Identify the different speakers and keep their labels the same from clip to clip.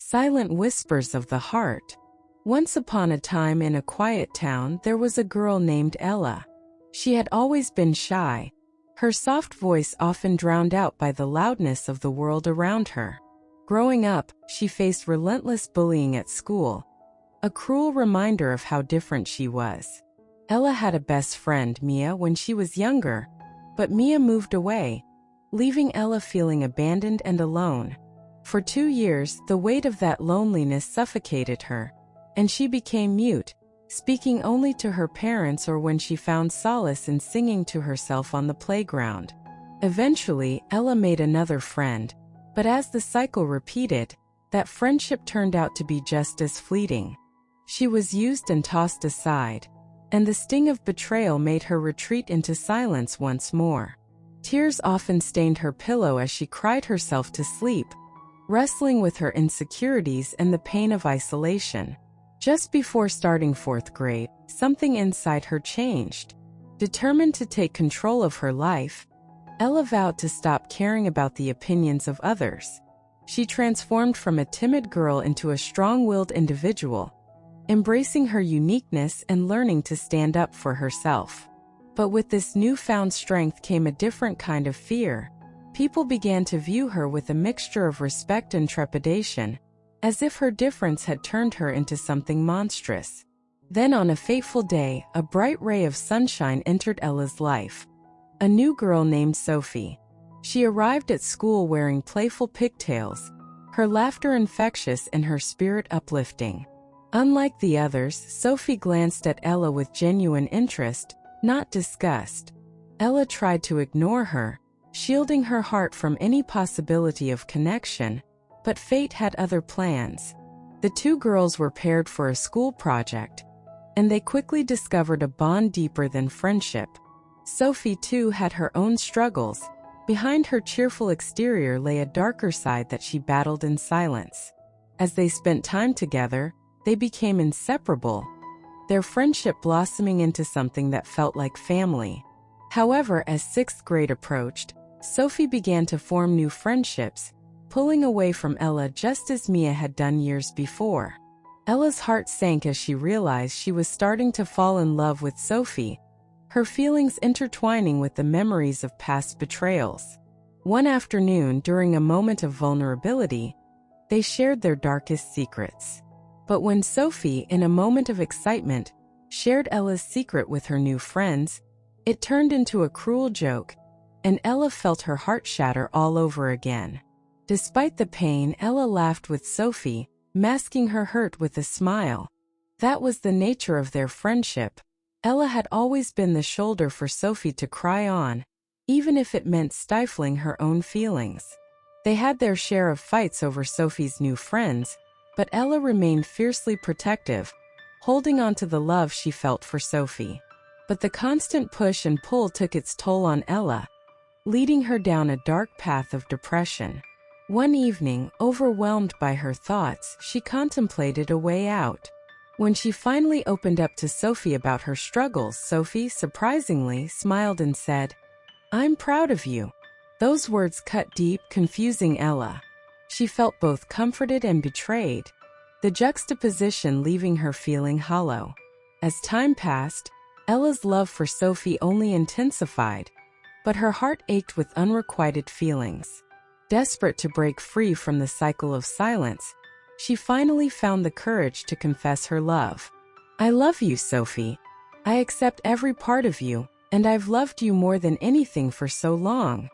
Speaker 1: Silent whispers of the heart. Once upon a time in a quiet town there was a girl named Ella. She had always been shy, her soft voice often drowned out by the loudness of the world around her. Growing up, she faced relentless bullying at school, a cruel reminder of how different she was. Ella had a best friend, Mia, when she was younger, but Mia moved away, leaving Ella feeling abandoned and alone. For 2 years, the weight of that loneliness suffocated her, and she became mute, speaking only to her parents or when she found solace in singing to herself on the playground. Eventually, Ella made another friend, but as the cycle repeated, that friendship turned out to be just as fleeting. She was used and tossed aside, and the sting of betrayal made her retreat into silence once more. Tears often stained her pillow as she cried herself to sleep, wrestling with her insecurities and the pain of isolation. Just before starting 4th grade, something inside her changed. Determined to take control of her life, Ella vowed to stop caring about the opinions of others. She transformed from a timid girl into a strong-willed individual, embracing her uniqueness and learning to stand up for herself. But with this newfound strength came a different kind of fear. People began to view her with a mixture of respect and trepidation, as if her difference had turned her into something monstrous. Then on a fateful day, a bright ray of sunshine entered Ella's life. A new girl named Sophie. She arrived at school wearing playful pigtails, her laughter infectious and her spirit uplifting. Unlike the others, Sophie glanced at Ella with genuine interest, not disgust. Ella tried to ignore her, shielding her heart from any possibility of connection, but fate had other plans. The two girls were paired for a school project, and they quickly discovered a bond deeper than friendship. Sophie, too, had her own struggles. Behind her cheerful exterior lay a darker side that she battled in silence. As they spent time together, they became inseparable, their friendship blossoming into something that felt like family. However, as 6th grade approached, Sophie began to form new friendships, pulling away from Ella just as Mia had done years before. Ella's heart sank as she realized she was starting to fall in love with Sophie, her feelings intertwining with the memories of past betrayals. One afternoon, during a moment of vulnerability, they shared their darkest secrets. But when Sophie, in a moment of excitement, shared Ella's secret with her new friends, it turned into a cruel joke, and Ella felt her heart shatter all over again. Despite the pain, Ella laughed with Sophie, masking her hurt with a smile. That was the nature of their friendship. Ella had always been the shoulder for Sophie to cry on, even if it meant stifling her own feelings. They had their share of fights over Sophie's new friends, but Ella remained fiercely protective, holding on to the love she felt for Sophie. But the constant push and pull took its toll on Ella, leading her down a dark path of depression. One evening, overwhelmed by her thoughts, she contemplated a way out. When she finally opened up to Sophie about her struggles, Sophie, surprisingly, smiled and said, "I'm proud of you." Those words cut deep, confusing Ella. She felt both comforted and betrayed, the juxtaposition leaving her feeling hollow. As time passed, Ella's love for Sophie only intensified, but her heart ached with unrequited feelings. Desperate to break free from the cycle of silence, she finally found the courage to confess her love. "I love you, Sophie. I accept every part of you, and I've loved you more than anything for so long,"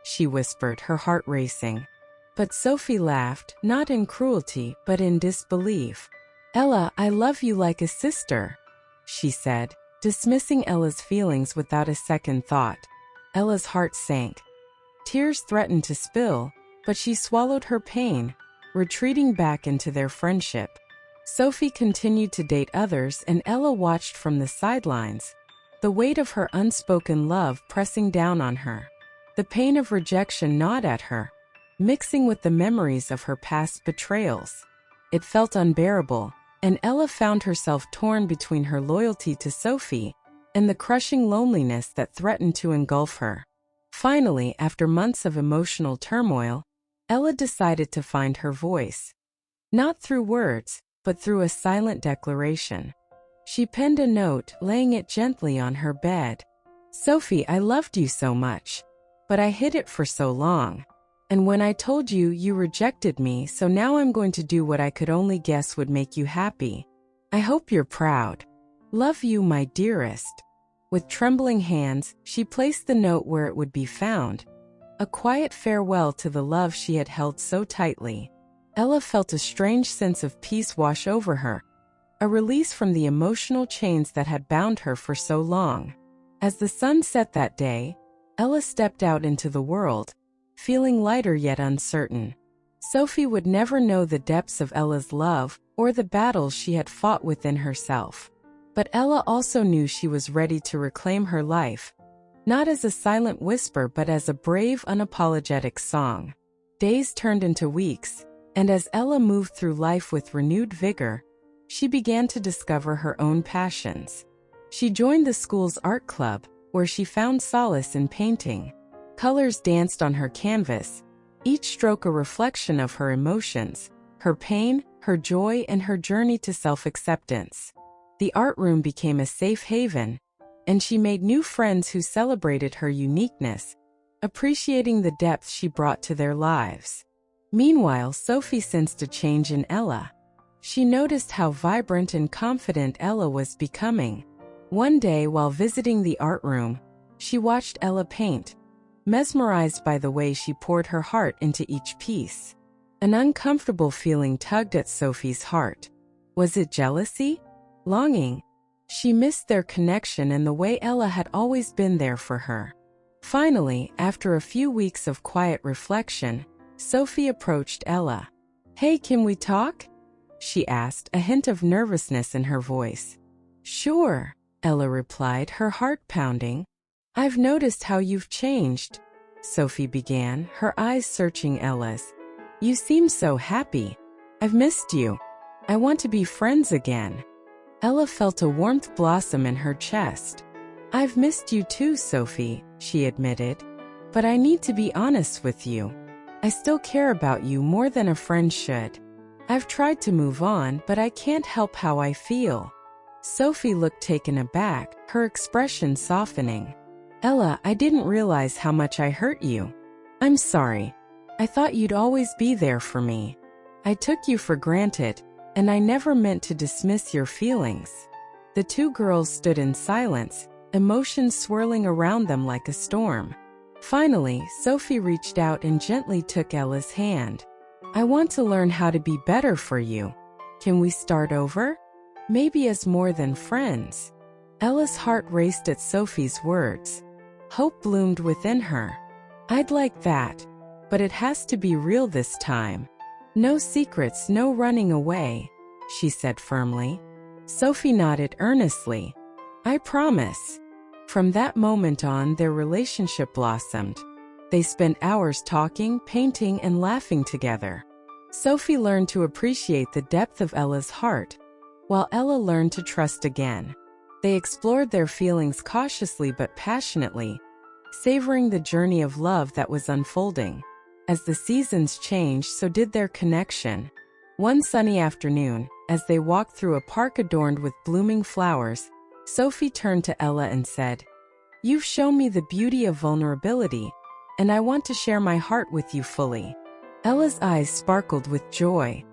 Speaker 1: she whispered, her heart racing. But Sophie laughed, not in cruelty, but in disbelief. "Ella, I love you like a sister," she said, dismissing Ella's feelings without a second thought. Ella's heart sank. Tears threatened to spill, but she swallowed her pain, retreating back into their friendship. Sophie continued to date others, and Ella watched from the sidelines, the weight of her unspoken love pressing down on her. The pain of rejection gnawed at her, mixing with the memories of her past betrayals. It felt unbearable, and Ella found herself torn between her loyalty to Sophie and the crushing loneliness that threatened to engulf her. Finally, after months of emotional turmoil, Ella decided to find her voice. Not through words, but through a silent declaration. She penned a note, laying it gently on her bed. Sophie, I loved you so much. But I hid it for so long. And when I told you, you rejected me, so now I'm going to do what I could only guess would make you happy. I hope you're proud. Love you, my dearest. With trembling hands, she placed the note where it would be found. A quiet farewell to the love she had held so tightly. Ella felt a strange sense of peace wash over her, a release from the emotional chains that had bound her for so long. As the sun set that day, Ella stepped out into the world, feeling lighter yet uncertain. Sophie would never know the depths of Ella's love or the battles she had fought within herself. But Ella also knew she was ready to reclaim her life, not as a silent whisper but as a brave, unapologetic song. Days turned into weeks, and as Ella moved through life with renewed vigor, she began to discover her own passions. She joined the school's art club, where she found solace in painting. Colors danced on her canvas, each stroke a reflection of her emotions, her pain, her joy, and her journey to self-acceptance. The art room became a safe haven, and she made new friends who celebrated her uniqueness, appreciating the depth she brought to their lives. Meanwhile, Sophie sensed a change in Ella. She noticed how vibrant and confident Ella was becoming. One day, while visiting the art room, she watched Ella paint, mesmerized by the way she poured her heart into each piece. An uncomfortable feeling tugged at Sophie's heart. Was it jealousy? Longing? She missed their connection and the way Ella had always been there for her. Finally, after a few weeks of quiet reflection, Sophie approached Ella. "Hey, can we talk?" she asked, a hint of nervousness in her voice. "Sure," Ella replied, her heart pounding. "I've noticed how you've changed," Sophie began, her eyes searching Ella's. "You seem so happy. I've missed you. I want to be friends again." Ella felt a warmth blossom in her chest. "I've missed you too, Sophie," she admitted. "But I need to be honest with you. I still care about you more than a friend should. I've tried to move on, but I can't help how I feel." Sophie looked taken aback, her expression softening. "Ella, I didn't realize how much I hurt you. I'm sorry. I thought you'd always be there for me. I took you for granted, and I never meant to dismiss your feelings." The two girls stood in silence, emotions swirling around them like a storm. Finally, Sophie reached out and gently took Ella's hand. "I want to learn how to be better for you. Can we start over? Maybe as more than friends?" Ella's heart raced at Sophie's words. Hope bloomed within her. "I'd like that. But it has to be real this time. No secrets, no running away," she said firmly. Sophie nodded earnestly. "I promise." From that moment on, their relationship blossomed. They spent hours talking, painting, and laughing together. Sophie learned to appreciate the depth of Ella's heart, while Ella learned to trust again. They explored their feelings cautiously but passionately, savoring the journey of love that was unfolding. As the seasons changed, so did their connection. One sunny afternoon, as they walked through a park adorned with blooming flowers, Sophie turned to Ella and said, "You've shown me the beauty of vulnerability, and I want to share my heart with you fully." Ella's eyes sparkled with joy.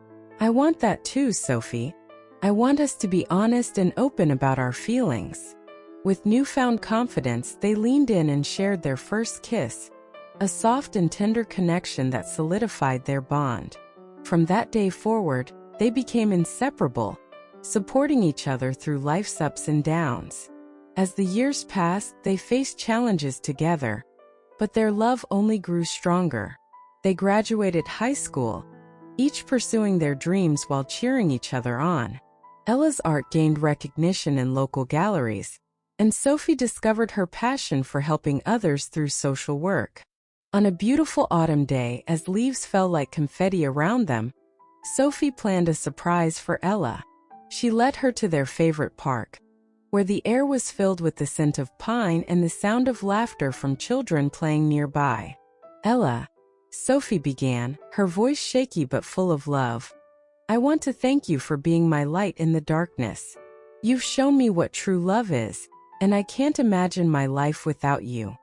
Speaker 1: "I want that too, Sophie. I want us to be honest and open about our feelings." With newfound confidence, they leaned in and shared their first kiss, a soft and tender connection that solidified their bond. From that day forward, they became inseparable, supporting each other through life's ups and downs. As the years passed, they faced challenges together, but their love only grew stronger. They graduated high school, each pursuing their dreams while cheering each other on. Ella's art gained recognition in local galleries, and Sophie discovered her passion for helping others through social work. On a beautiful autumn day, as leaves fell like confetti around them, Sophie planned a surprise for Ella. She led her to their favorite park, where the air was filled with the scent of pine and the sound of laughter from children playing nearby. "Ella," Sophie began, her voice shaky but full of love, I want to thank you for being my light in the darkness. You've shown me what true love is, and I can't imagine my life without you.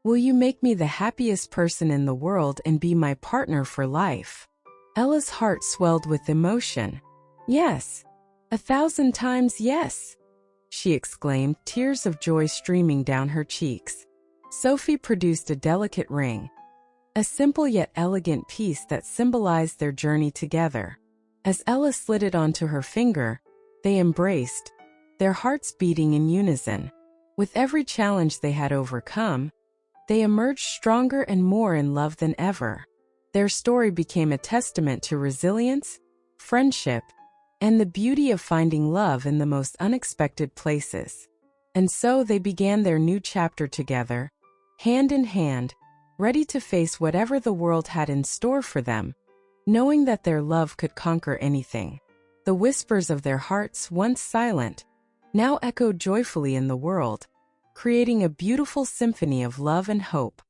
Speaker 1: Will you make me the happiest person in the world and be my partner for life?" Ella's heart swelled with emotion. "Yes. 1,000 times yes," she exclaimed, tears of joy streaming down her cheeks. Sophie produced a delicate ring, a simple yet elegant piece that symbolized their journey together. As Ella slid it onto her finger, they embraced, their hearts beating in unison. With every challenge they had overcome, they emerged stronger and more in love than ever. Their story became a testament to resilience, friendship, and the beauty of finding love in the most unexpected places. And so they began their new chapter together, hand in hand, ready to face whatever the world had in store for them, knowing that their love could conquer anything. The whispers of their hearts, once silent, now echoed joyfully in the world, creating a beautiful symphony of love and hope.